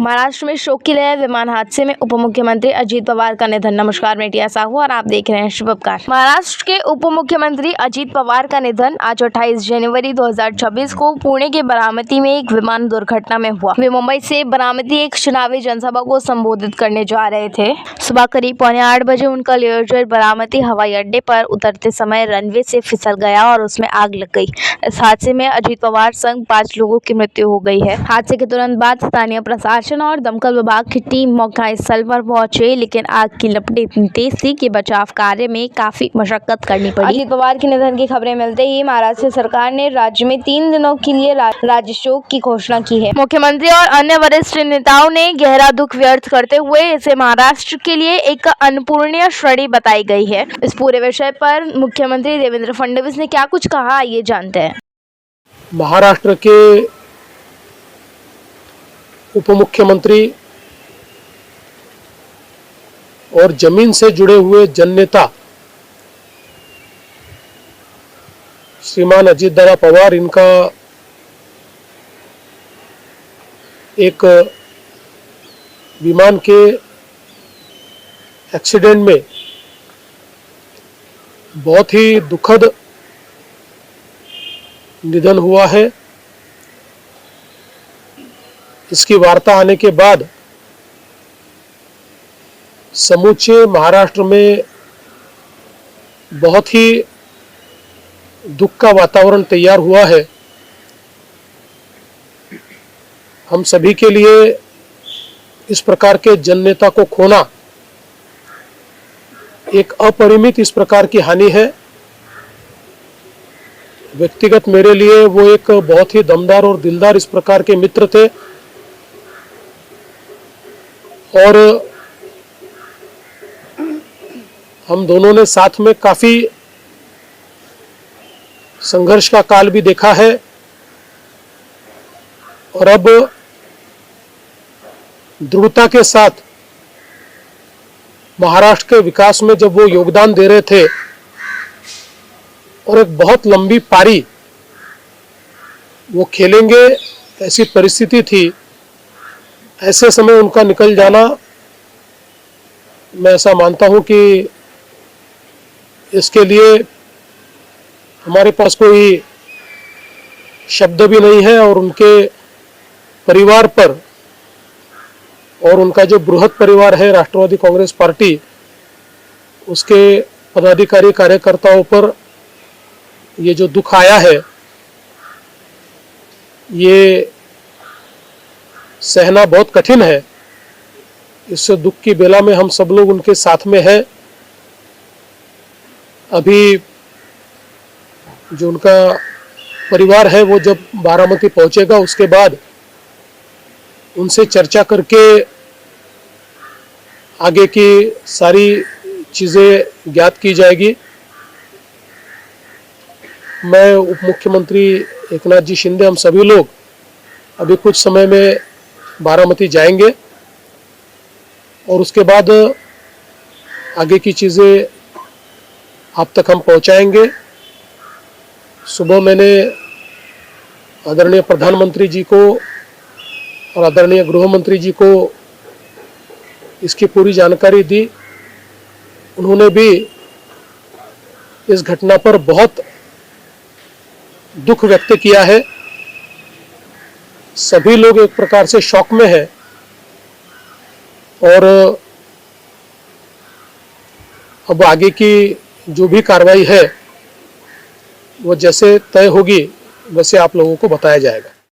महाराष्ट्र में शोक की लहर, विमान हादसे में उप मुख्यमंत्री अजीत पवार का निधन। नमस्कार, मैं टिया साहू और आप देख रहे हैं शुभकार। महाराष्ट्र के उप मुख्यमंत्री अजीत पवार का निधन आज 28 जनवरी 2026 को पुणे के बारामती में एक विमान दुर्घटना में हुआ। वे मुंबई से बारामती एक चुनावी जनसभा को संबोधित करने जा रहे थे। सुबह करीब 7:45 बजे उनका लेजर बारामती हवाई अड्डे पर उतरते समय रनवे से फिसल गया और उसमें आग लग गई। इस हादसे में अजीत पवार संग 5 लोगों की मृत्यु हो गई है। हादसे के तुरंत बाद स्थानीय प्रशासन और दमकल विभाग की टीम मौकास्थल पर पहुंचे, लेकिन आग की लपटें इतनी तेज थी कि बचाव कार्य में काफी मशक्कत करनी पड़ी। अजीत पवार के निधन की खबरें मिलते ही महाराष्ट्र सरकार ने राज्य में 3 दिनों के लिए राज्य शोक की घोषणा की है। मुख्यमंत्री और अन्य वरिष्ठ नेताओं ने गहरा दुख व्यक्त करते हुए इसे महाराष्ट्र के लिए एक अपूरणीय क्षति बताई गई है। इस पूरे विषय पर मुख्यमंत्री देवेंद्र फडणवीस ने क्या कुछ कहा, ये जानते हैं। महाराष्ट्र के उप मुख्यमंत्री और जमीन से जुड़े हुए जननेता श्रीमान अजीत दादा पवार, इनका एक विमान के एक्सीडेंट में बहुत ही दुखद निधन हुआ है। इसकी वार्ता आने के बाद समूचे महाराष्ट्र में बहुत ही दुख का वातावरण तैयार हुआ है। हम सभी के लिए इस प्रकार के जननेता को खोना एक अपरिमित इस प्रकार की हानि है। व्यक्तिगत मेरे लिए वो एक बहुत ही दमदार और दिलदार इस प्रकार के मित्र थे और हम दोनों ने साथ में काफी संघर्ष का काल भी देखा है और अब दृढ़ता के साथ महाराष्ट्र के विकास में जब वो योगदान दे रहे थे और एक बहुत लंबी पारी वो खेलेंगे, ऐसी परिस्थिति थी। ऐसे समय उनका निकल जाना, मैं ऐसा मानता हूं कि इसके लिए हमारे पास कोई शब्द भी नहीं है और उनके परिवार पर और उनका जो बृहद परिवार है राष्ट्रवादी कांग्रेस पार्टी, उसके पदाधिकारी कार्यकर्ताओं पर ये जो दुख आया है, ये सहना बहुत कठिन है। इस दुख की बेला में हम सब लोग उनके साथ में हैं। अभी जो उनका परिवार है वो जब बारामती पहुंचेगा, उसके बाद उनसे चर्चा करके आगे की सारी चीज़ें ज्ञात की जाएगी। मैं उप मुख्यमंत्री एकनाथ जी शिंदे, हम सभी लोग अभी कुछ समय में बारामती जाएंगे और उसके बाद आगे की चीज़ें आप तक हम पहुंचाएंगे। सुबह मैंने आदरणीय प्रधानमंत्री जी को और आदरणीय गृह मंत्री जी को इसकी पूरी जानकारी दी। उन्होंने भी इस घटना पर बहुत दुख व्यक्त किया है। सभी लोग एक प्रकार से शॉक में हैं और अब आगे की जो भी कार्रवाई है वो जैसे तय होगी वैसे आप लोगों को बताया जाएगा।